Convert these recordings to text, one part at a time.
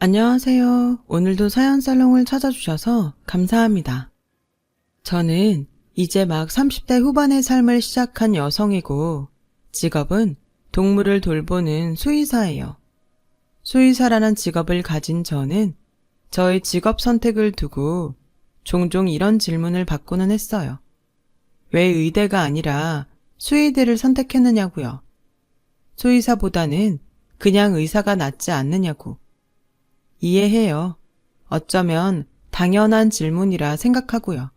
안녕하세요. 오늘도 사연 살롱을 찾아주셔서 감사합니다. 저는 이제 막 30대 후반의 삶을 시작한 여성이고 직업은 동물을 돌보는 수의사예요. 수의사라는 직업을 가진 저는 저의 직업 선택을 두고 종종 이런 질문을 받고는 했어요. 왜 의대가 아니라 수의대를 선택했느냐고요. 수의사보다는 그냥 의사가 낫지 않느냐고. 이해해요. 어쩌면 당연한 질문이라 생각하고요.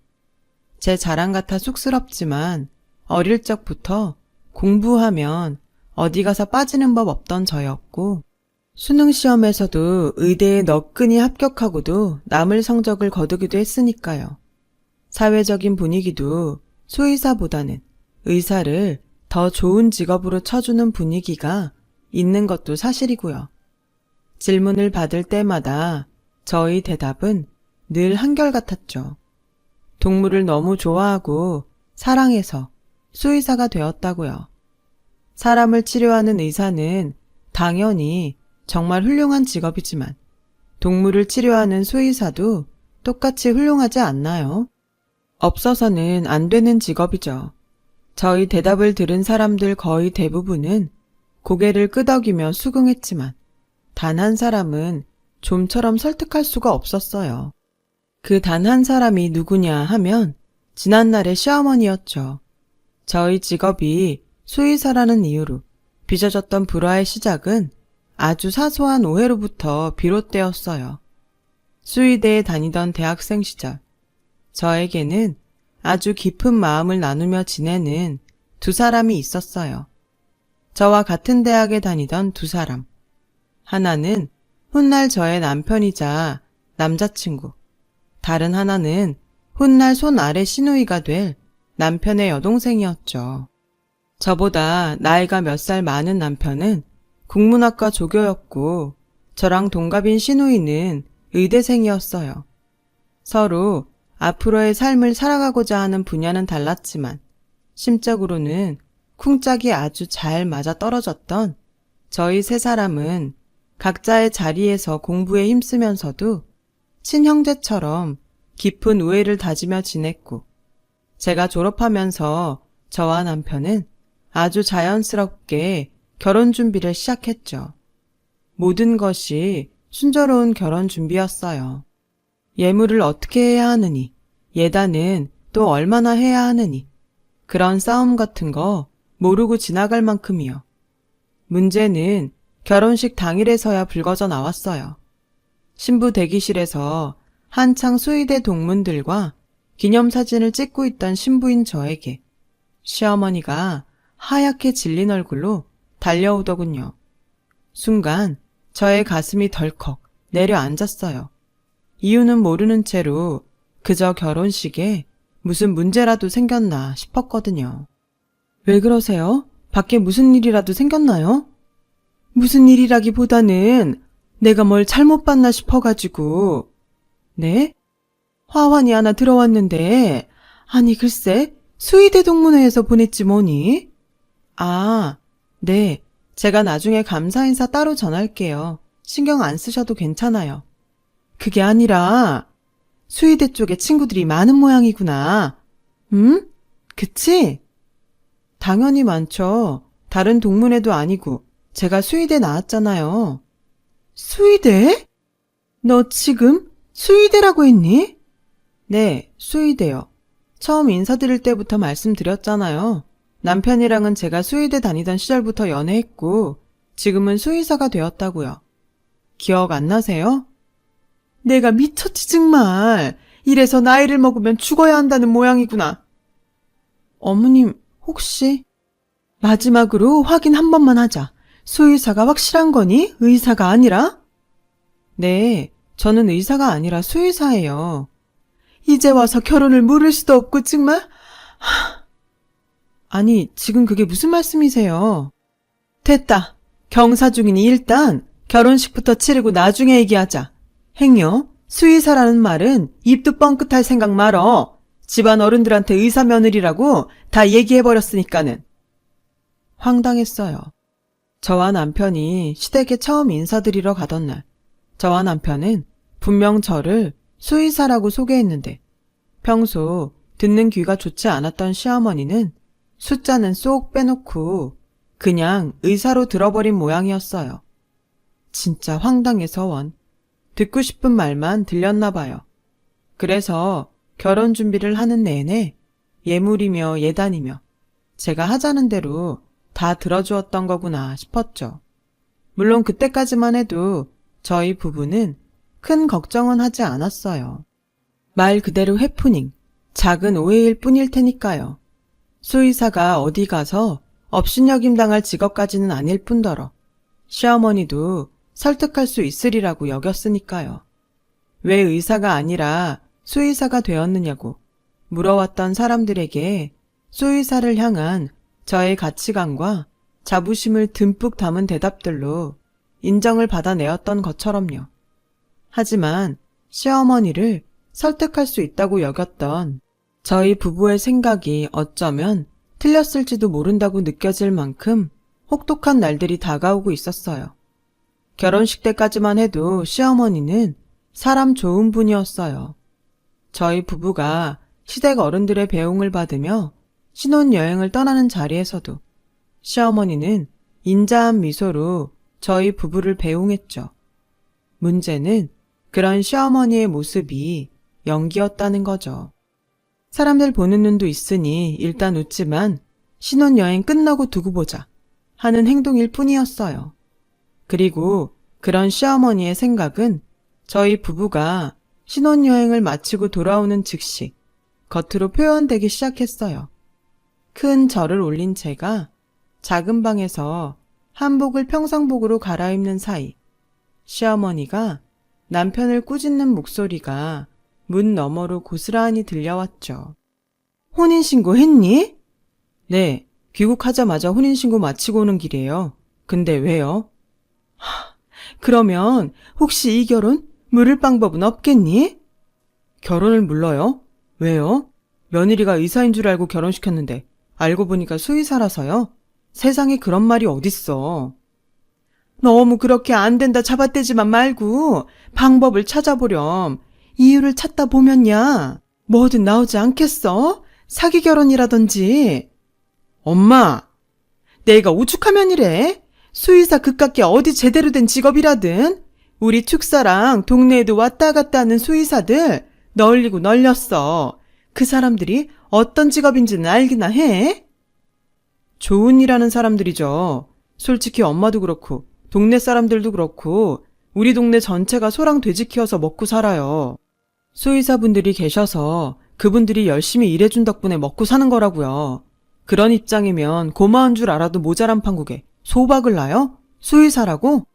제 자랑 같아 쑥스럽지만 어릴 적부터 공부하면 어디 가서 빠지는 법 없던 저였고 수능 시험에서도 의대에 너끈히 합격하고도 남을 성적을 거두기도 했으니까요. 사회적인 분위기도 수의사보다는 의사를 더 좋은 직업으로 쳐주는 분위기가 있는 것도 사실이고요. 질문을 받을 때마다 저의 대답은 늘 한결같았죠. 동물을 너무 좋아하고 사랑해서 수의사가 되었다고요. 사람을 치료하는 의사는 당연히 정말 훌륭한 직업이지만 동물을 치료하는 수의사도 똑같이 훌륭하지 않나요? 없어서는 안 되는 직업이죠. 저희 대답을 들은 사람들 거의 대부분은 고개를 끄덕이며 수긍했지만 단 한 사람은 좀처럼 설득할 수가 없었어요. 그 단 한 사람이 누구냐 하면 지난날의 시어머니였죠. 저희 직업이 수의사라는 이유로 빚어졌던 불화의 시작은 아주 사소한 오해로부터 비롯되었어요. 수의대에 다니던 대학생 시절, 저에게는 아주 깊은 마음을 나누며 지내는 두 사람이 있었어요. 저와 같은 대학에 다니던 두 사람. 하나는 훗날 저의 남편이자 남자친구, 다른 하나는 훗날 손 아래 시누이가 될 남편의 여동생이었죠. 저보다 나이가 몇 살 많은 남편은 국문학과 조교였고 저랑 동갑인 시누이는 의대생이었어요. 서로 앞으로의 삶을 살아가고자 하는 분야는 달랐지만 심적으로는 쿵짝이 아주 잘 맞아 떨어졌던 저희 세 사람은 각자의 자리에서 공부에 힘쓰면서도 친형제처럼 깊은 우애를 다지며 지냈고 제가 졸업하면서 저와 남편은 아주 자연스럽게 결혼 준비를 시작했죠. 모든 것이 순조로운 결혼 준비였어요. 예물을 어떻게 해야 하느니, 예단은 또 얼마나 해야 하느니, 그런 싸움 같은 거 모르고 지나갈 만큼이요. 문제는 결혼식 당일에서야 불거져 나왔어요. 신부 대기실에서 한창 수의대 동문들과 기념사진을 찍고 있던 신부인 저에게 시어머니가 하얗게 질린 얼굴로 달려오더군요. 순간 저의 가슴이 덜컥 내려앉았어요. 이유는 모르는 채로 그저 결혼식에 무슨 문제라도 생겼나 싶었거든요. 왜 그러세요? 밖에 무슨 일이라도 생겼나요? 무슨 일이라기보다는 내가 뭘 잘못 봤나 싶어가지고. 네? 화환이 하나 들어왔는데, 아니 글쎄 수의대 동문회에서 보냈지 뭐니? 아, 네. 제가 나중에 감사 인사 따로 전할게요. 신경 안 쓰셔도 괜찮아요. 그게 아니라 수의대 쪽에 친구들이 많은 모양이구나. 응? 그치? 당연히 많죠. 다른 동문회도 아니고 제가 수의대 나왔잖아요. 수의대? 너 지금 수의대라고 했니? 네, 수의대요. 처음 인사드릴 때부터 말씀드렸잖아요. 남편이랑은 제가 수의대 다니던 시절부터 연애했고 지금은 수의사가 되었다고요. 기억 안 나세요? 내가 미쳤지 정말. 이래서 나이를 먹으면 죽어야 한다는 모양이구나. 어머님 혹시 마지막으로 확인 한 번만 하자. 수의사가 확실한 거니? 의사가 아니라? 네, 저는 의사가 아니라 수의사예요. 이제 와서 결혼을 물을 수도 없고 정말? 아니, 지금 그게 무슨 말씀이세요? 됐다. 경사 중이니 일단 결혼식부터 치르고 나중에 얘기하자. 행여 수의사라는 말은 입도 뻥끗할 생각 말어. 집안 어른들한테 의사 며느리라고 다 얘기해버렸으니까는. 황당했어요. 저와 남편이 시댁에 처음 인사드리러 가던 날 저와 남편은 분명 저를 수의사라고 소개했는데 평소 듣는 귀가 좋지 않았던 시어머니는 숫자는 쏙 빼놓고 그냥 의사로 들어버린 모양이었어요. 진짜 황당해서 원. 듣고 싶은 말만 들렸나 봐요. 그래서 결혼 준비를 하는 내내 예물이며 예단이며 제가 하자는 대로 다 들어주었던 거구나 싶었죠. 물론 그때까지만 해도 저희 부부는 큰 걱정은 하지 않았어요. 말 그대로 해프닝, 작은 오해일 뿐일 테니까요. 수의사가 어디 가서 업신여김 당할 직업까지는 아닐 뿐더러 시어머니도 설득할 수 있으리라고 여겼으니까요. 왜 의사가 아니라 수의사가 되었느냐고 물어왔던 사람들에게 수의사를 향한 저의 가치관과 자부심을 듬뿍 담은 대답들로 인정을 받아내었던 것처럼요. 하지만 시어머니를 설득할 수 있다고 여겼던 저희 부부의 생각이 어쩌면 틀렸을지도 모른다고 느껴질 만큼 혹독한 날들이 다가오고 있었어요. 결혼식 때까지만 해도 시어머니는 사람 좋은 분이었어요. 저희 부부가 시댁 어른들의 배웅을 받으며 신혼여행을 떠나는 자리에서도 시어머니는 인자한 미소로 저희 부부를 배웅했죠. 문제는 그런 시어머니의 모습이 연기였다는 거죠. 사람들 보는 눈도 있으니 일단 웃지만 신혼여행 끝나고 두고 보자 하는 행동일 뿐이었어요. 그리고 그런 시어머니의 생각은 저희 부부가 신혼여행을 마치고 돌아오는 즉시 겉으로 표현되기 시작했어요. 큰 절을 올린 제가 작은 방에서 한복을 평상복으로 갈아입는 사이 시어머니가 남편을 꾸짖는 목소리가 문 너머로 고스란히 들려왔죠. 혼인신고 했니? 네, 귀국하자마자 혼인신고 마치고 오는 길이에요. 근데 왜요? 그러면 혹시 이 결혼 물을 방법은 없겠니? 결혼을 물러요? 왜요? 며느리가 의사인 줄 알고 결혼시켰는데 알고 보니까 수의사라서요? 세상에 그런 말이 어딨어. 너무 그렇게 안 된다 잡아떼지만 말고 방법을 찾아보렴. 이유를 찾다 보면야 뭐든 나오지 않겠어? 사기 결혼이라든지. 엄마, 내가 오죽하면 이래? 수의사 그깟게 어디 제대로 된 직업이라든 우리 축사랑 동네에도 왔다 갔다 하는 수의사들 널리고 널렸어. 그 사람들이 어떤 직업인지는 알기나 해? 좋은 일 하는 사람들이죠. 솔직히 엄마도 그렇고 동네 사람들도 그렇고 우리 동네 전체가 소랑 돼지 키워서 먹고 살아요. 수의사분들이 계셔서 그분들이 열심히 일해준 덕분에 먹고 사는 거라고요. 그런 입장이면 고마운 줄 알아도 모자란 판국에 소박을 놔요? 수의사라고?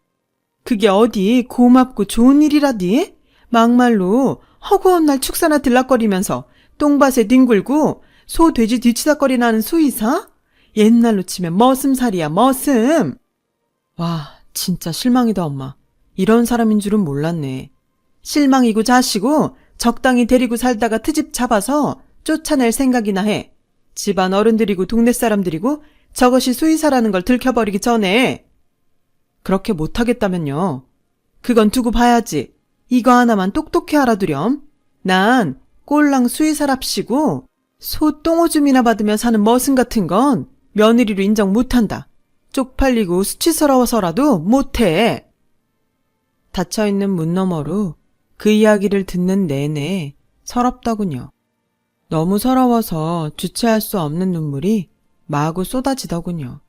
그게 어디 고맙고 좋은 일이라디? 막말로 허구한 날 축사나 들락거리면서 똥밭에 뒹굴고 소 돼지 뒤치다거리나 하는 수의사? 옛날로 치면 머슴살이야 머슴. 와, 진짜 실망이다 엄마. 이런 사람인 줄은 몰랐네. 실망이고 자시고 적당히 데리고 살다가 트집 잡아서 쫓아낼 생각이나 해. 집안 어른들이고 동네 사람들이고 저것이 수의사라는 걸 들켜버리기 전에. 그렇게 못하겠다면요. 그건 두고 봐야지. 이거 하나만 똑똑히 알아두렴. 난 꼴랑 수의사랍시고 소 똥오줌이나 받으며 사는 머슴 같은 건 며느리로 인정 못한다. 쪽팔리고 수치스러워서라도 못해. 닫혀있는 문 너머로 그 이야기를 듣는 내내 서럽더군요. 너무 서러워서 주체할 수 없는 눈물이 마구 쏟아지더군요.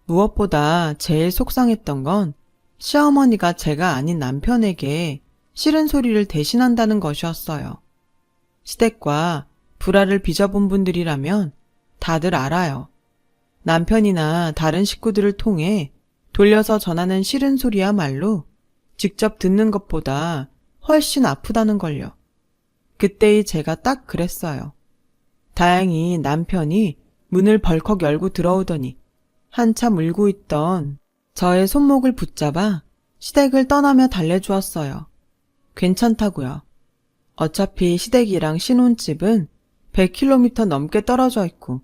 무엇보다 제일 속상했던 건 시어머니가 제가 아닌 남편에게 싫은 소리를 대신한다는 것이었어요. 시댁과 불화를 빚어본 분들이라면 다들 알아요. 남편이나 다른 식구들을 통해 돌려서 전하는 싫은 소리야말로 직접 듣는 것보다 훨씬 아프다는 걸요. 그때의 제가 딱 그랬어요. 다행히 남편이 문을 벌컥 열고 들어오더니 한참 울고 있던 저의 손목을 붙잡아 시댁을 떠나며 달래주었어요. 괜찮다고요. 어차피 시댁이랑 신혼집은 100km 넘게 떨어져 있고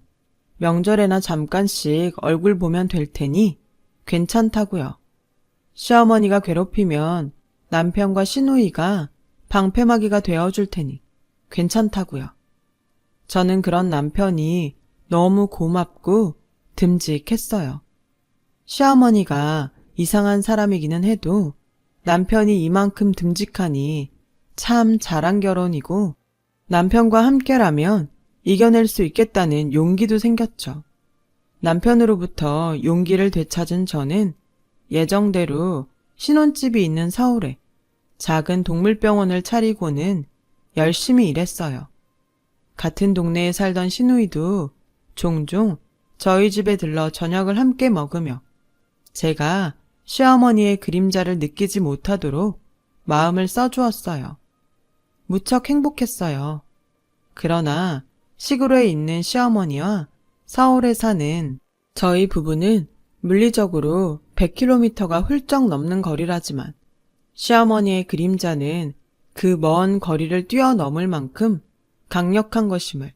명절에나 잠깐씩 얼굴 보면 될 테니 괜찮다고요. 시어머니가 괴롭히면 남편과 시누이가 방패막이가 되어줄 테니 괜찮다고요. 저는 그런 남편이 너무 고맙고 듬직했어요. 시어머니가 이상한 사람이기는 해도 남편이 이만큼 듬직하니 참 잘한 결혼이고 남편과 함께라면 이겨낼 수 있겠다는 용기도 생겼죠. 남편으로부터 용기를 되찾은 저는 예정대로 신혼집이 있는 서울에 작은 동물병원을 차리고는 열심히 일했어요. 같은 동네에 살던 시누이도 종종 저희 집에 들러 저녁을 함께 먹으며 제가 시어머니의 그림자를 느끼지 못하도록 마음을 써주었어요. 무척 행복했어요. 그러나 시골에 있는 시어머니와 서울에 사는 저희 부부는 물리적으로 100km가 훌쩍 넘는 거리라지만 시어머니의 그림자는 그 먼 거리를 뛰어넘을 만큼 강력한 것임을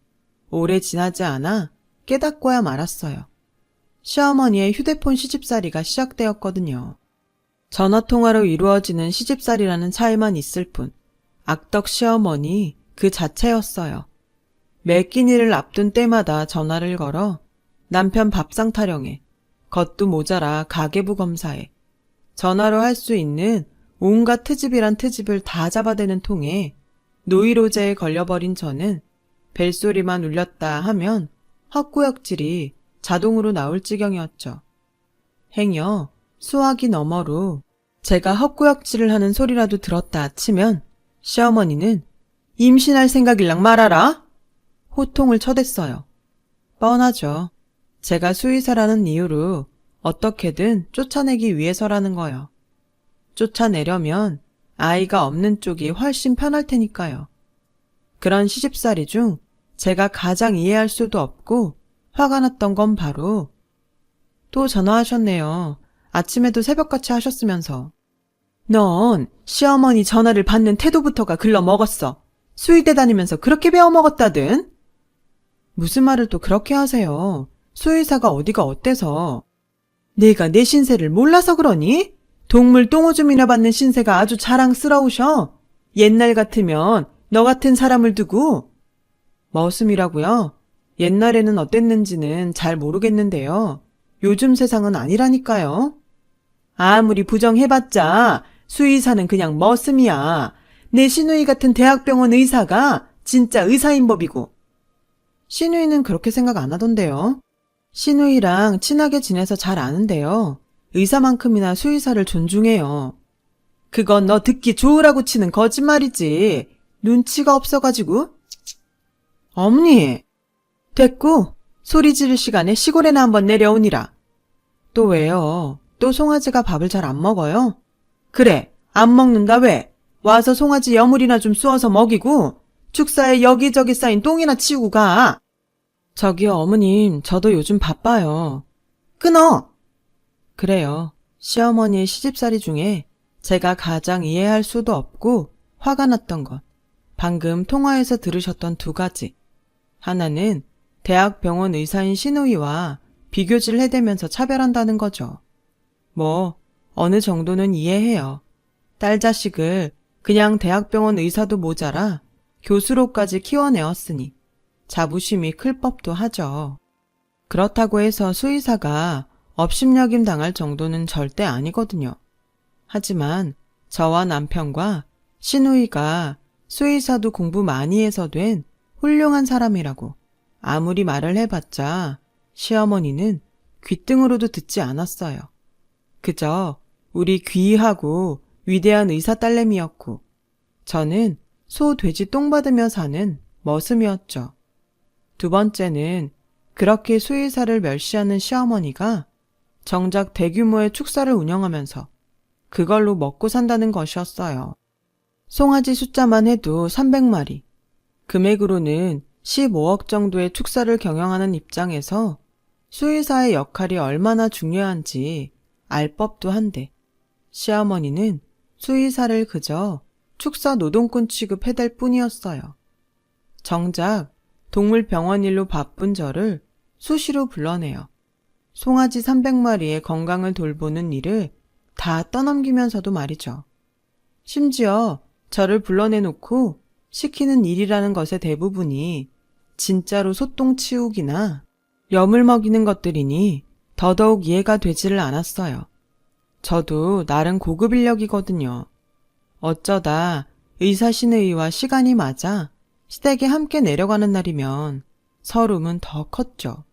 오래 지나지 않아 깨닫고야 말았어요. 시어머니의 휴대폰 시집살이가 시작되었거든요. 전화통화로 이루어지는 시집살이라는 차이만 있을 뿐 악덕 시어머니 그 자체였어요. 매 끼니를 앞둔 때마다 전화를 걸어 남편 밥상 타령에 겉도 모자라 가계부 검사에 전화로 할 수 있는 온갖 트집이란 트집을 다 잡아대는 통에 노이로제에 걸려버린 저는 벨소리만 울렸다 하면 헛구역질이 자동으로 나올 지경이었죠. 행여 수화기 너머로 제가 헛구역질을 하는 소리라도 들었다 치면 시어머니는 임신할 생각일랑 말아라 호통을 쳐댔어요. 뻔하죠. 제가 수의사라는 이유로 어떻게든 쫓아내기 위해서라는 거요. 쫓아내려면 아이가 없는 쪽이 훨씬 편할 테니까요. 그런 시집살이 중 제가 가장 이해할 수도 없고 화가 났던 건 바로 또 전화하셨네요. 아침에도 새벽같이 하셨으면서. 넌 시어머니 전화를 받는 태도부터가 글러먹었어. 수의대 다니면서 그렇게 배워먹었다든? 무슨 말을 또 그렇게 하세요. 수의사가 어디가 어때서. 내가 내 신세를 몰라서 그러니? 동물 똥오줌이나 받는 신세가 아주 자랑스러우셔. 옛날 같으면 너 같은 사람을 두고. 머슴이라고요? 옛날에는 어땠는지는 잘 모르겠는데요. 요즘 세상은 아니라니까요. 아무리 부정해봤자 수의사는 그냥 머슴이야. 내 시누이 같은 대학병원 의사가 진짜 의사인 법이고. 시누이는 그렇게 생각 안 하던데요. 시누이랑 친하게 지내서 잘 아는데요. 의사만큼이나 수의사를 존중해요. 그건 너 듣기 좋으라고 치는 거짓말이지. 눈치가 없어가지고. 어머니, 됐고 소리 지를 시간에 시골에나 한번 내려오니라. 또 왜요? 또 송아지가 밥을 잘 안 먹어요? 그래, 안 먹는다 왜? 와서 송아지 여물이나 좀 쑤어서 먹이고 축사에 여기저기 쌓인 똥이나 치우고 가. 저기요 어머님, 저도 요즘 바빠요. 끊어! 그래요. 시어머니의 시집살이 중에 제가 가장 이해할 수도 없고 화가 났던 것. 방금 통화에서 들으셨던 두 가지. 하나는 대학병원 의사인 시누이와 비교질 해대면서 차별한다는 거죠. 뭐 어느 정도는 이해해요. 딸 자식을 그냥 대학병원 의사도 모자라 교수로까지 키워내었으니 자부심이 클 법도 하죠. 그렇다고 해서 수의사가 업심여김 당할 정도는 절대 아니거든요. 하지만 저와 남편과 시누이가 수의사도 공부 많이 해서 된 훌륭한 사람이라고 아무리 말을 해봤자 시어머니는 귓등으로도 듣지 않았어요. 그저 우리 귀하고 위대한 의사 딸내미였고 저는 소 돼지 똥 받으며 사는 머슴이었죠. 두 번째는 그렇게 수의사를 멸시하는 시어머니가 정작 대규모의 축사를 운영하면서 그걸로 먹고 산다는 것이었어요. 송아지 숫자만 해도 300마리. 금액으로는 15억 정도의 축사를 경영하는 입장에서 수의사의 역할이 얼마나 중요한지 알 법도 한데 시어머니는 수의사를 그저 축사 노동꾼 취급해댈 뿐이었어요. 정작 동물병원 일로 바쁜 저를 수시로 불러내요. 송아지 300마리의 건강을 돌보는 일을 다 떠넘기면서도 말이죠. 심지어 저를 불러내놓고 시키는 일이라는 것의 대부분이 진짜로 소똥 치우기나 염을 먹이는 것들이니 더더욱 이해가 되지를 않았어요. 저도 나름 고급 인력이거든요. 어쩌다 의사신의와 시간이 맞아 시댁에 함께 내려가는 날이면 서름은 더 컸죠.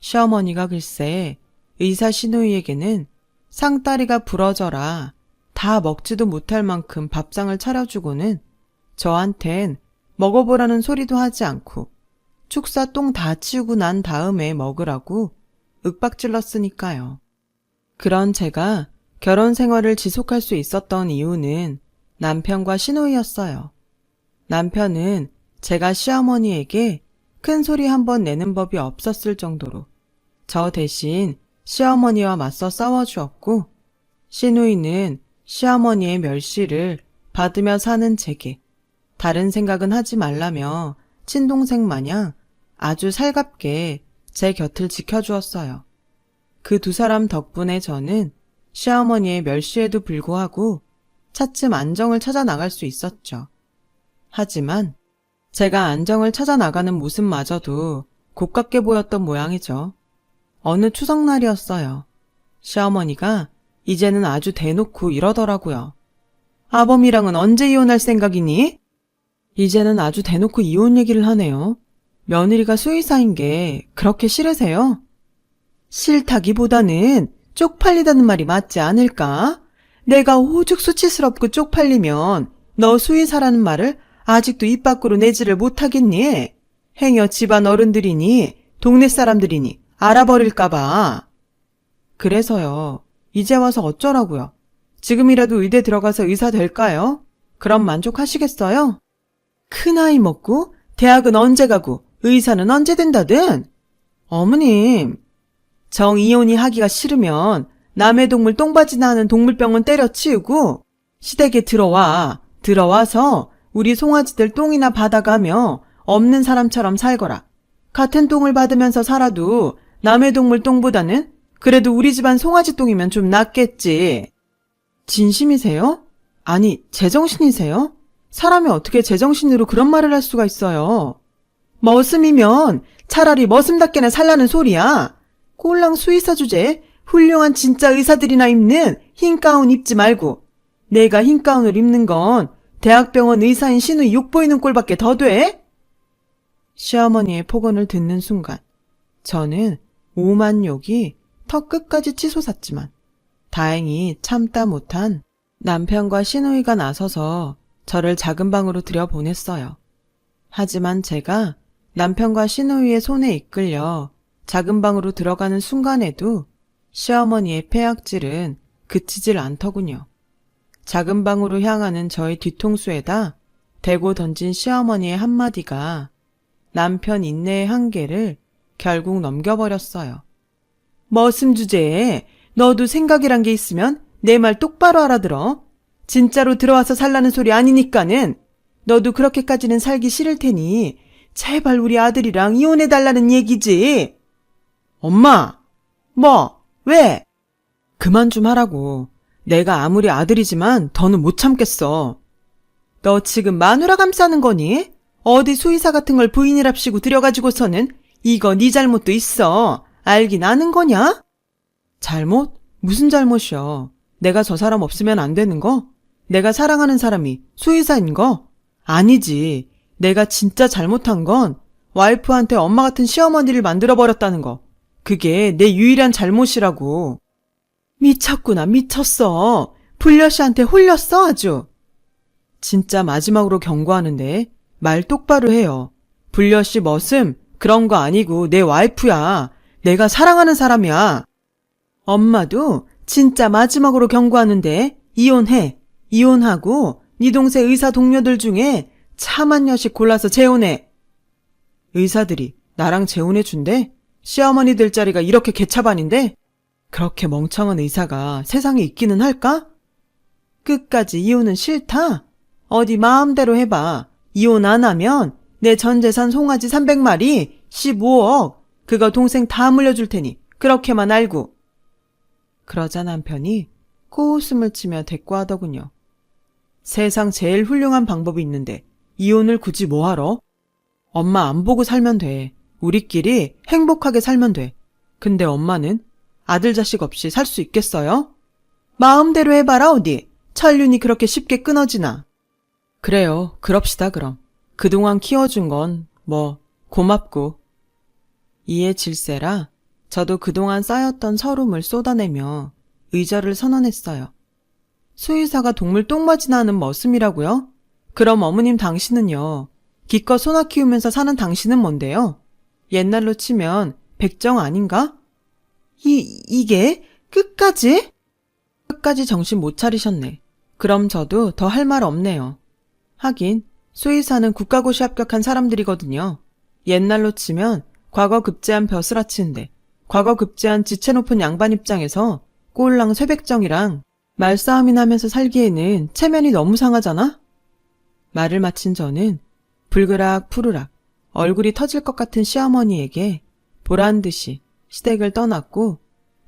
시어머니가 글쎄 의사신의에게는 상다리가 부러져라 다 먹지도 못할 만큼 밥상을 차려주고는 저한텐 먹어보라는 소리도 하지 않고 축사 똥 다 치우고 난 다음에 먹으라고 윽박질렀으니까요. 그런 제가 결혼 생활을 지속할 수 있었던 이유는 남편과 시누이였어요. 남편은 제가 시어머니에게 큰 소리 한번 내는 법이 없었을 정도로 저 대신 시어머니와 맞서 싸워주었고, 시누이는 시어머니의 멸시를 받으며 사는 제게 다른 생각은 하지 말라며 친동생 마냥 아주 살갑게 제 곁을 지켜주었어요. 그 두 사람 덕분에 저는 시어머니의 멸시에도 불구하고 차츰 안정을 찾아 나갈 수 있었죠. 하지만 제가 안정을 찾아 나가는 모습마저도 곱깝게 보였던 모양이죠. 어느 추석날이었어요. 시어머니가 이제는 아주 대놓고 이러더라고요. 아범이랑은 언제 이혼할 생각이니? 이제는 아주 대놓고 이혼 얘기를 하네요. 며느리가 수의사인 게 그렇게 싫으세요? 싫다기보다는 쪽팔리다는 말이 맞지 않을까? 내가 오죽 수치스럽고 쪽팔리면 너 수의사라는 말을 아직도 입 밖으로 내지를 못하겠니? 행여 집안 어른들이니 동네 사람들이니 알아버릴까봐. 그래서요. 이제 와서 어쩌라고요? 지금이라도 의대 들어가서 의사 될까요? 그럼 만족하시겠어요? 큰 아이 먹고 대학은 언제 가고 의사는 언제 된다든? 어머님, 정이혼이 하기가 싫으면 남의 동물 똥바지나 하는 동물병은 때려치우고 시댁에 들어와서 우리 송아지들 똥이나 받아가며 없는 사람처럼 살거라. 같은 똥을 받으면서 살아도 남의 동물 똥보다는 그래도 우리 집안 송아지 똥이면 좀 낫겠지. 진심이세요? 아니, 제정신이세요? 사람이 어떻게 제정신으로 그런 말을 할 수가 있어요. 머슴이면 차라리 머슴답게나 살라는 소리야. 꼴랑 수의사 주제에 훌륭한 진짜 의사들이나 입는 흰 가운 입지 말고 내가 흰 가운을 입는 건 대학병원 의사인 신우이 욕 보이는 꼴밖에 더 돼? 시어머니의 폭언을 듣는 순간 저는 오만 욕이 턱 끝까지 치솟았지만 다행히 참다 못한 남편과 시누이가 나서서 저를 작은 방으로 들여보냈어요. 하지만 제가 남편과 시누이의 손에 이끌려 작은 방으로 들어가는 순간에도 시어머니의 폐악질은 그치질 않더군요. 작은 방으로 향하는 저의 뒤통수에다 대고 던진 시어머니의 한마디가 남편 인내의 한계를 결국 넘겨버렸어요. 머슴 주제에 너도 생각이란 게 있으면 내 말 똑바로 알아들어. 진짜로 들어와서 살라는 소리 아니니까는 너도 그렇게까지는 살기 싫을 테니 제발 우리 아들이랑 이혼해달라는 얘기지. 엄마, 뭐, 왜? 그만 좀 하라고. 내가 아무리 아들이지만 더는 못 참겠어. 너 지금 마누라 감싸는 거니? 어디 수의사 같은 걸 부인이랍시고 들여가지고서는 이거 네 잘못도 있어. 알긴 아는 거냐? 잘못? 무슨 잘못이야? 내가 저 사람 없으면 안 되는 거? 내가 사랑하는 사람이 수의사인 거? 아니지. 내가 진짜 잘못한 건 와이프한테 엄마 같은 시어머니를 만들어버렸다는 거. 그게 내 유일한 잘못이라고. 미쳤구나, 미쳤어. 불려씨한테 홀렸어, 아주. 진짜 마지막으로 경고하는데 말 똑바로 해요. 불려씨 머슴 그런 거 아니고 내 와이프야. 내가 사랑하는 사람이야. 엄마도 진짜 마지막으로 경고하는데 이혼해. 이혼하고 네 동생 의사 동료들 중에 참한 녀식 골라서 재혼해. 의사들이 나랑 재혼해 준대? 시어머니 될 자리가 이렇게 개차반인데? 그렇게 멍청한 의사가 세상에 있기는 할까? 끝까지 이혼은 싫다? 어디 마음대로 해봐. 이혼 안 하면 내 전 재산 송아지 300마리 15억 그거 동생 다 물려줄 테니 그렇게만 알고. 그러자 남편이 코웃음을 치며 대꾸하더군요. 세상 제일 훌륭한 방법이 있는데 이혼을 굳이 뭐하러? 엄마 안 보고 살면 돼. 우리끼리 행복하게 살면 돼. 근데 엄마는 아들 자식 없이 살 수 있겠어요? 마음대로 해봐라 어디. 천륜이 그렇게 쉽게 끊어지나. 그래요. 그럽시다 그럼. 그동안 키워준 건 고맙고. 이에 질세라 저도 그동안 쌓였던 서름을 쏟아내며 의절을 선언했어요. 수의사가 동물 똥맞이나 하는 머슴이라고요? 그럼 어머님 당신은요? 기껏 소나 키우면서 사는 당신은 뭔데요? 옛날로 치면 백정 아닌가? 이게? 끝까지? 끝까지 정신 못 차리셨네. 그럼 저도 더 할 말 없네요. 하긴 수의사는 국가고시 합격한 사람들이거든요. 옛날로 치면 과거 급제한 벼슬아치인데 과거 급제한 지체 높은 양반 입장에서 꼴랑 쇠백정이랑 말싸움이나 하면서 살기에는 체면이 너무 상하잖아? 말을 마친 저는 불그락 푸르락 얼굴이 터질 것 같은 시어머니에게 보란듯이 시댁을 떠났고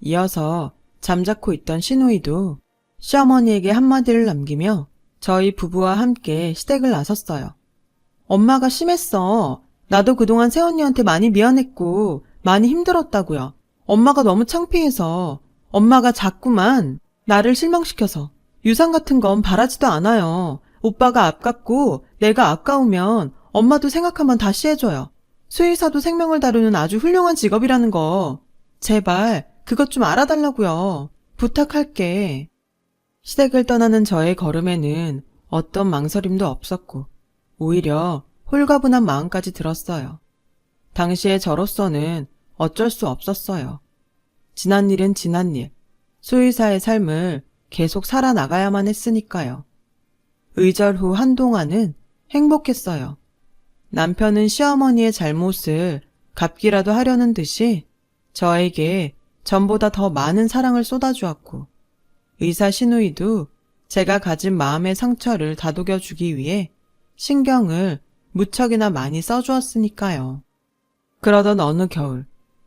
이어서 잠자코 있던 시누이도 시어머니에게 한마디를 남기며 저희 부부와 함께 시댁을 나섰어요. 엄마가 심했어. 나도 그동안 새언니한테 많이 미안했고 많이 힘들었다고요. 엄마가 너무 창피해서 엄마가 자꾸만 나를 실망시켜서 유산 같은 건 바라지도 않아요. 오빠가 아깝고 내가 아까우면 엄마도 생각하면 다시 해줘요. 수의사도 생명을 다루는 아주 훌륭한 직업이라는 거. 제발 그것 좀 알아달라고요. 부탁할게. 시댁을 떠나는 저의 걸음에는 어떤 망설임도 없었고 오히려 홀가분한 마음까지 들었어요. 당시에 저로서는 어쩔 수 없었어요. 지난 일은 지난 일, 수의사의 삶을 계속 살아나가야만 했으니까요. 의절 후 한동안은 행복했어요. 남편은 시어머니의 잘못을 갚기라도 하려는 듯이 저에게 전보다 더 많은 사랑을 쏟아주었고 의사 시누이도 제가 가진 마음의 상처를 다독여주기 위해 신경을 무척이나 많이 써주었으니까요. 그러던 어느 겨울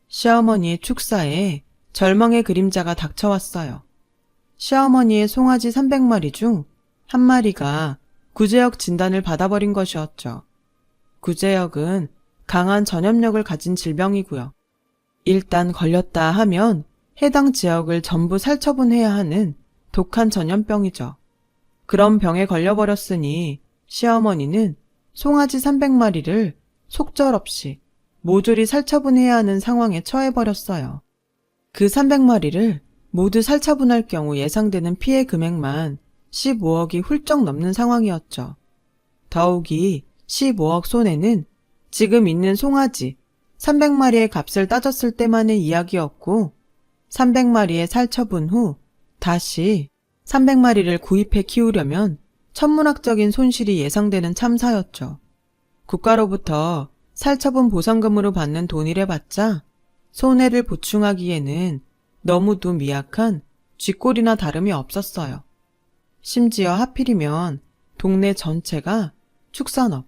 시어머니의 축사에 절망의 그림자가 닥쳐왔어요. 시어머니의 송아지 300마리 중 한 마리가 구제역 진단을 받아버린 것이었죠. 구제역은 강한 전염력을 가진 질병이고요. 일단 걸렸다 하면 해당 지역을 전부 살처분해야 하는 독한 전염병이죠. 그런 병에 걸려버렸으니 시어머니는 송아지 300마리를 속절없이 모조리 살처분해야 하는 상황에 처해버렸어요. 그 300마리를 모두 살처분할 경우 예상되는 피해 금액만 15억이 훌쩍 넘는 상황이었죠. 더욱이 15억 손해는 지금 있는 송아지 300마리의 값을 따졌을 때만의 이야기였고 300마리의 살처분 후 다시 300마리를 구입해 키우려면 천문학적인 손실이 예상되는 참사였죠. 국가로부터 살처분 보상금으로 받는 돈이래봤자 손해를 보충하기에는 너무도 미약한 쥐꼬리나 다름이 없었어요. 심지어 하필이면 동네 전체가 축산업,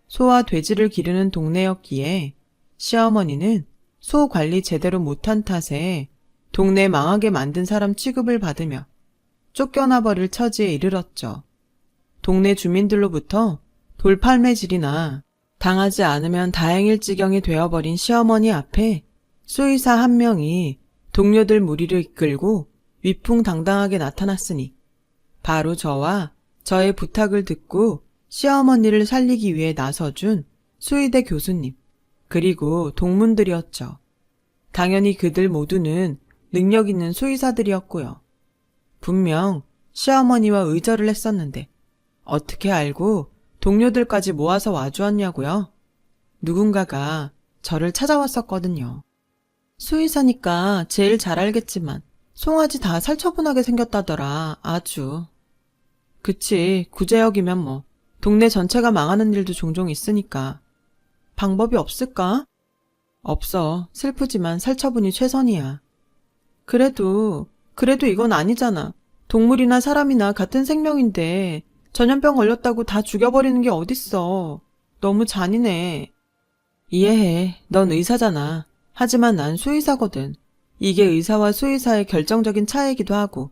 소와 돼지를 기르는 동네였기에 시어머니는 소 관리 제대로 못한 탓에 동네 망하게 만든 사람 취급을 받으며 쫓겨나버릴 처지에 이르렀죠. 동네 주민들로부터 돌팔매질이나 당하지 않으면 다행일 지경이 되어버린 시어머니 앞에 수의사 한 명이 동료들 무리를 이끌고 위풍당당하게 나타났으니 바로 저와 저의 부탁을 듣고 시어머니를 살리기 위해 나서준 수의대 교수님 그리고 동문들이었죠. 당연히 그들 모두는 능력 있는 수의사들이었고요. 분명 시어머니와 의절을 했었는데 어떻게 알고 동료들까지 모아서 와주었냐고요? 누군가가 저를 찾아왔었거든요. 수의사니까 제일 잘 알겠지만 송아지 다 살처분하게 생겼다더라. 아주. 그치, 구제역이면 동네 전체가 망하는 일도 종종 있으니까. 방법이 없을까? 없어. 슬프지만 살처분이 최선이야. 그래도 이건 아니잖아. 동물이나 사람이나 같은 생명인데 전염병 걸렸다고 다 죽여버리는 게 어딨어. 너무 잔인해. 이해해. 넌 의사잖아. 하지만 난 수의사거든. 이게 의사와 수의사의 결정적인 차이이기도 하고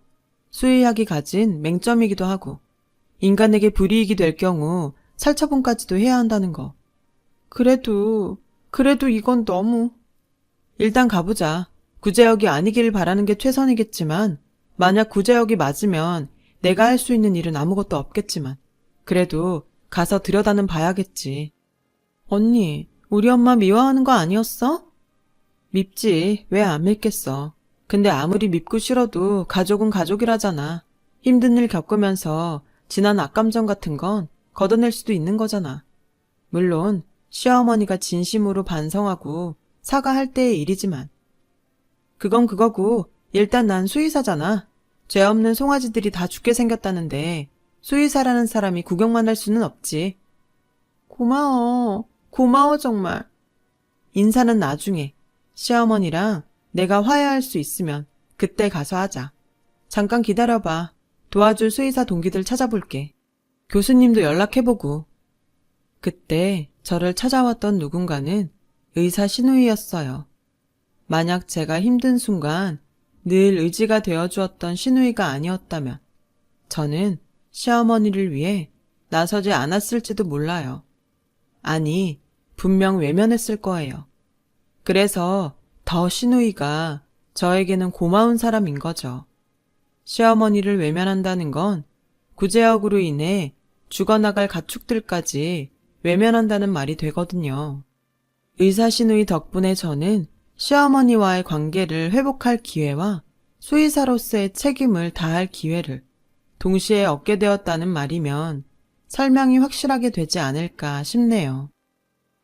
수의학이 가진 맹점이기도 하고 인간에게 불이익이 될 경우 살처분까지도 해야 한다는 거. 그래도 이건 너무. 일단 가보자. 구제역이 아니길 바라는 게 최선이겠지만 만약 구제역이 맞으면 내가 할 수 있는 일은 아무것도 없겠지만 그래도 가서 들여다는 봐야겠지. 언니, 우리 엄마 미워하는 거 아니었어? 밉지. 왜 안 밉겠어. 근데 아무리 밉고 싫어도 가족은 가족이라잖아. 힘든 일 겪으면서 지난 악감정 같은 건 걷어낼 수도 있는 거잖아. 물론 시어머니가 진심으로 반성하고 사과할 때의 일이지만. 그건 그거고 일단 난 수의사잖아. 죄 없는 송아지들이 다 죽게 생겼다는데 수의사라는 사람이 구경만 할 수는 없지. 고마워. 고마워 정말. 인사는 나중에. 시어머니랑 내가 화해할 수 있으면 그때 가서 하자. 잠깐 기다려봐. 도와줄 수의사 동기들 찾아볼게. 교수님도 연락해보고. 그때 저를 찾아왔던 누군가는 의사 신우이였어요. 만약 제가 힘든 순간 늘 의지가 되어주었던 신우이가 아니었다면 저는 시어머니를 위해 나서지 않았을지도 몰라요. 아니, 분명 외면했을 거예요. 그래서 더 신우이가 저에게는 고마운 사람인 거죠. 시어머니를 외면한다는 건 구제역으로 인해 죽어나갈 가축들까지 외면한다는 말이 되거든요. 의사 신우이 덕분에 저는 시어머니와의 관계를 회복할 기회와 수의사로서의 책임을 다할 기회를 동시에 얻게 되었다는 말이면 설명이 확실하게 되지 않을까 싶네요.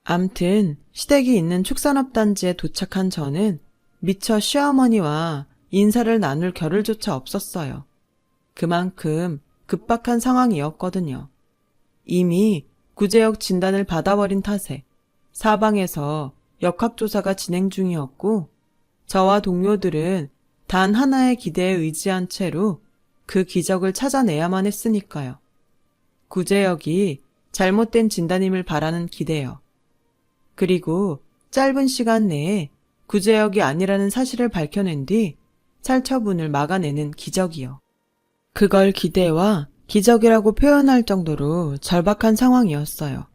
암튼 시댁이 있는 축산업단지에 도착한 저는 미처 시어머니와 인사를 나눌 겨를조차 없었어요. 그만큼 급박한 상황이었거든요. 이미 구제역 진단을 받아버린 탓에 사방에서 역학조사가 진행 중이었고 저와 동료들은 단 하나의 기대에 의지한 채로 그 기적을 찾아내야만 했으니까요. 구제역이 잘못된 진단임을 바라는 기대요. 그리고 짧은 시간 내에 구제역이 아니라는 사실을 밝혀낸 뒤 살처분을 막아내는 기적이요. 그걸 기대와 기적이라고 표현할 정도로 절박한 상황이었어요.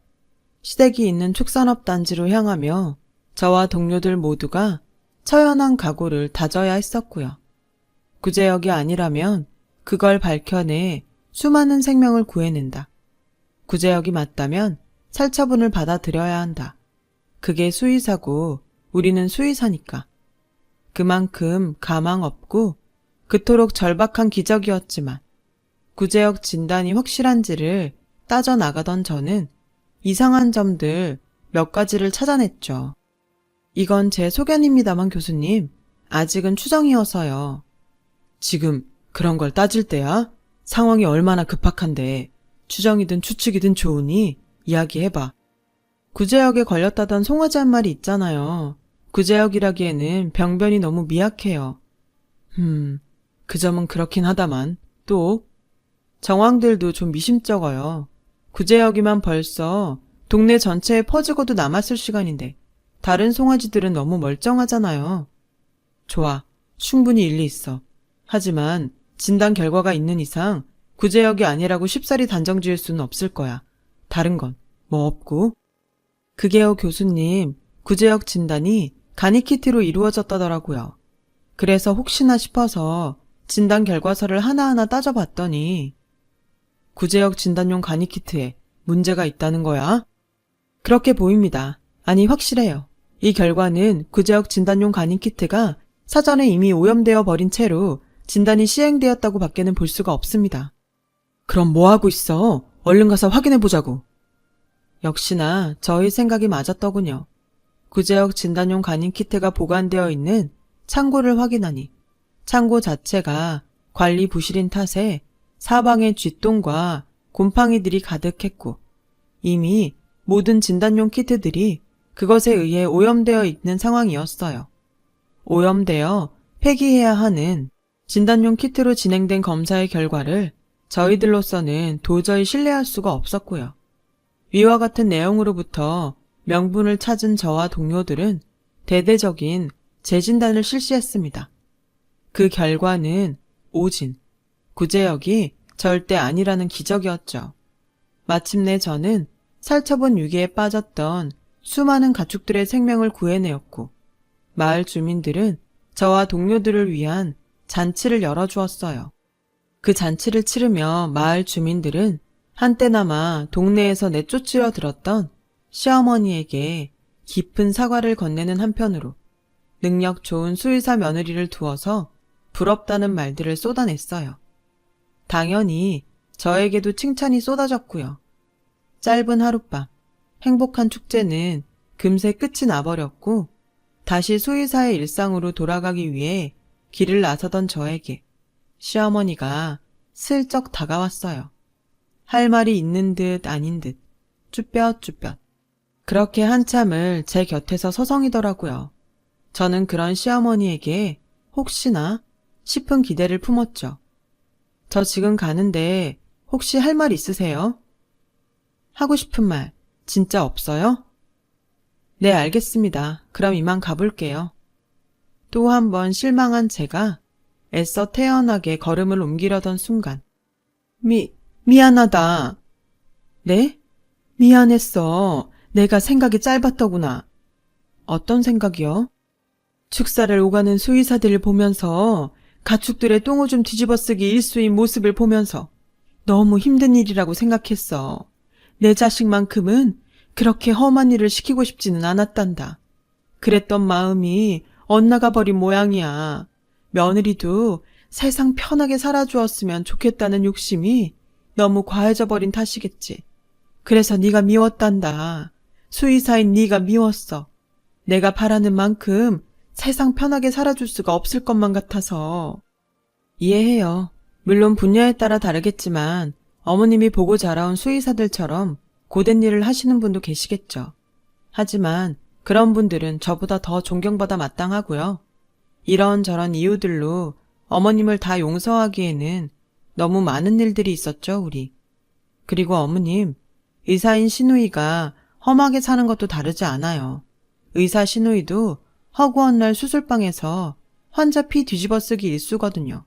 시댁이 있는 축산업 단지로 향하며 저와 동료들 모두가 처연한 각오를 다져야 했었고요. 구제역이 아니라면 그걸 밝혀내 수많은 생명을 구해낸다. 구제역이 맞다면 살처분을 받아들여야 한다. 그게 수의사고 우리는 수의사니까. 그만큼 가망 없고 그토록 절박한 기적이었지만 구제역 진단이 확실한지를 따져나가던 저는 이상한 점들 몇 가지를 찾아냈죠. 이건 제 소견입니다만 교수님, 아직은 추정이어서요. 지금 그런 걸 따질 때야? 상황이 얼마나 급박한데 추정이든 추측이든 좋으니 이야기해봐. 구제역에 걸렸다던 송아지 한 마리 있잖아요. 구제역이라기에는 병변이 너무 미약해요. 그 점은 그렇긴 하다만 또 정황들도 좀 미심쩍어요. 구제역이만 벌써 동네 전체에 퍼지고도 남았을 시간인데 다른 송아지들은 너무 멀쩡하잖아요. 좋아, 충분히 일리 있어. 하지만 진단 결과가 있는 이상 구제역이 아니라고 쉽사리 단정 지을 수는 없을 거야. 다른 건 뭐 없고? 그게요 교수님, 구제역 진단이 가니키트로 이루어졌다더라고요. 그래서 혹시나 싶어서 진단 결과서를 하나하나 따져봤더니 구제역 진단용 가니키트에 문제가 있다는 거야? 그렇게 보입니다. 아니 확실해요. 이 결과는 구제역 진단용 가니키트가 사전에 이미 오염되어 버린 채로 진단이 시행되었다고 밖에는 볼 수가 없습니다. 그럼 뭐 하고 있어? 얼른 가서 확인해보자고. 역시나 저희 생각이 맞았더군요. 구제역 진단용 가니키트가 보관되어 있는 창고를 확인하니 창고 자체가 관리 부실인 탓에 사방에 쥐똥과 곰팡이들이 가득했고 이미 모든 진단용 키트들이 그것에 의해 오염되어 있는 상황이었어요. 오염되어 폐기해야 하는 진단용 키트로 진행된 검사의 결과를 저희들로서는 도저히 신뢰할 수가 없었고요. 위와 같은 내용으로부터 명분을 찾은 저와 동료들은 대대적인 재진단을 실시했습니다. 그 결과는 오진, 구제역이 절대 아니라는 기적이었죠. 마침내 저는 살처분 위기에 빠졌던 수많은 가축들의 생명을 구해내었고 마을 주민들은 저와 동료들을 위한 잔치를 열어주었어요. 그 잔치를 치르며 마을 주민들은 한때나마 동네에서 내쫓으려 들었던 시어머니에게 깊은 사과를 건네는 한편으로 능력 좋은 수의사 며느리를 두어서 부럽다는 말들을 쏟아냈어요. 당연히 저에게도 칭찬이 쏟아졌고요. 짧은 하룻밤, 행복한 축제는 금세 끝이 나버렸고 다시 수의사의 일상으로 돌아가기 위해 길을 나서던 저에게 시어머니가 슬쩍 다가왔어요. 할 말이 있는 듯 아닌 듯 쭈뼛쭈뼛. 그렇게 한참을 제 곁에서 서성이더라고요. 저는 그런 시어머니에게 혹시나 싶은 기대를 품었죠. 저 지금 가는데 혹시 할 말 있으세요? 하고 싶은 말 진짜 없어요? 네, 알겠습니다. 그럼 이만 가볼게요. 또 한 번 실망한 제가 애써 태연하게 걸음을 옮기려던 순간 미안하다. 네? 미안했어. 내가 생각이 짧았더구나. 어떤 생각이요? 축사를 오가는 수의사들을 보면서 가축들의 똥오줌 뒤집어쓰기 일수인 모습을 보면서 너무 힘든 일이라고 생각했어. 내 자식만큼은 그렇게 험한 일을 시키고 싶지는 않았단다. 그랬던 마음이 엇나가 버린 모양이야. 며느리도 세상 편하게 살아주었으면 좋겠다는 욕심이 너무 과해져 버린 탓이겠지. 그래서 네가 미웠단다. 수의사인 네가 미웠어. 내가 바라는 만큼 세상 편하게 살아줄 수가 없을 것만 같아서. 이해해요. 물론 분야에 따라 다르겠지만 어머님이 보고 자라온 수의사들처럼 고된 일을 하시는 분도 계시겠죠. 하지만 그런 분들은 저보다 더 존경받아 마땅하고요. 이런저런 이유들로 어머님을 다 용서하기에는 너무 많은 일들이 있었죠, 우리. 그리고 어머님, 의사인 시누이가 험하게 사는 것도 다르지 않아요. 의사 시누이도 허구한 날 수술방에서 환자 피 뒤집어 쓰기 일수거든요.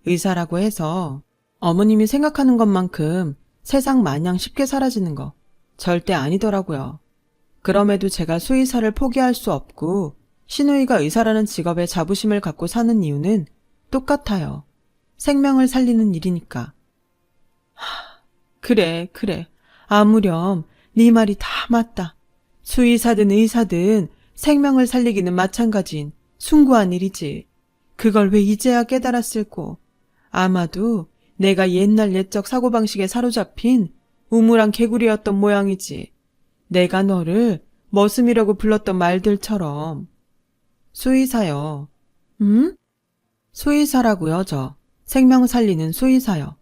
의사라고 해서 어머님이 생각하는 것만큼 세상 마냥 쉽게 사라지는 거 절대 아니더라고요. 그럼에도 제가 수의사를 포기할 수 없고 시누이가 의사라는 직업에 자부심을 갖고 사는 이유는 똑같아요. 생명을 살리는 일이니까. 그래. 아무렴 네 말이 다 맞다. 수의사든 의사든 생명을 살리기는 마찬가지인 숭고한 일이지. 그걸 왜 이제야 깨달았을꼬. 아마도 내가 옛날 옛적 사고방식에 사로잡힌 우물안 개구리였던 모양이지. 내가 너를 머슴이라고 불렀던 말들처럼. 수의사요. 수의사라고요, 저. 생명 살리는 수의사요.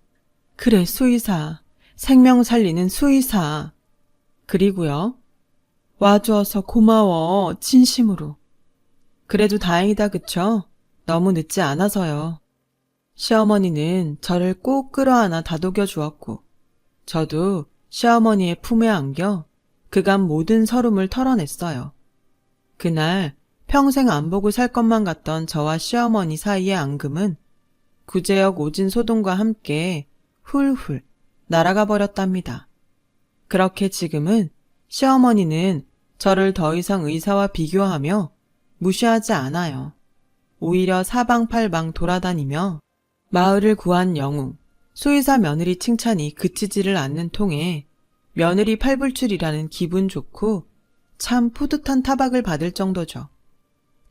그래, 수의사. 생명 살리는 수의사. 그리고요. 와주어서 고마워, 진심으로. 그래도 다행이다, 그쵸? 너무 늦지 않아서요. 시어머니는 저를 꼭 끌어안아 다독여 주었고 저도 시어머니의 품에 안겨 그간 모든 서름을 털어냈어요. 그날 평생 안 보고 살 것만 같던 저와 시어머니 사이의 앙금은 구제역 오진 소동과 함께 훌훌 날아가 버렸답니다. 그렇게 지금은 시어머니는 저를 더 이상 의사와 비교하며 무시하지 않아요. 오히려 사방팔방 돌아다니며 마을을 구한 영웅, 수의사 며느리 칭찬이 그치지를 않는 통에 며느리 팔불출이라는 기분 좋고 참 뿌듯한 타박을 받을 정도죠.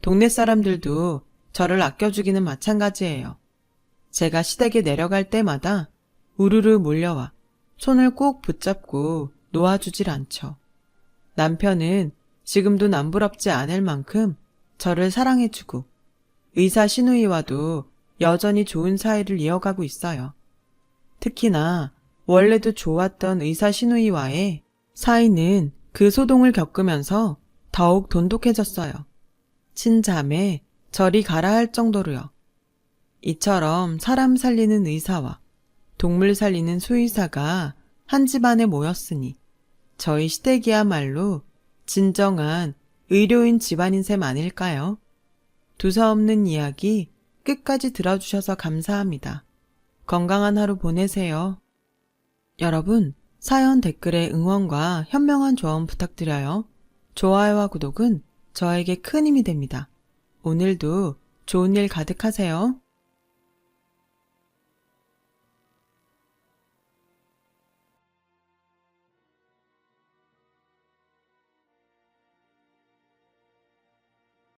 동네 사람들도 저를 아껴주기는 마찬가지예요. 제가 시댁에 내려갈 때마다 우르르 몰려와 손을 꼭 붙잡고 놓아주질 않죠. 남편은 지금도 남부럽지 않을 만큼 저를 사랑해주고 의사 시누이와도 여전히 좋은 사이를 이어가고 있어요. 특히나 원래도 좋았던 의사 시누이와의 사이는 그 소동을 겪으면서 더욱 돈독해졌어요. 친자매, 저리 가라 할 정도로요. 이처럼 사람 살리는 의사와 동물 살리는 수의사가 한 집안에 모였으니 저희 시댁이야말로 진정한 의료인 집안인 셈 아닐까요? 두서없는 이야기 끝까지 들어주셔서 감사합니다. 건강한 하루 보내세요. 여러분, 사연 댓글에 응원과 현명한 조언 부탁드려요. 좋아요와 구독은 저에게 큰 힘이 됩니다. 오늘도 좋은 일 가득하세요.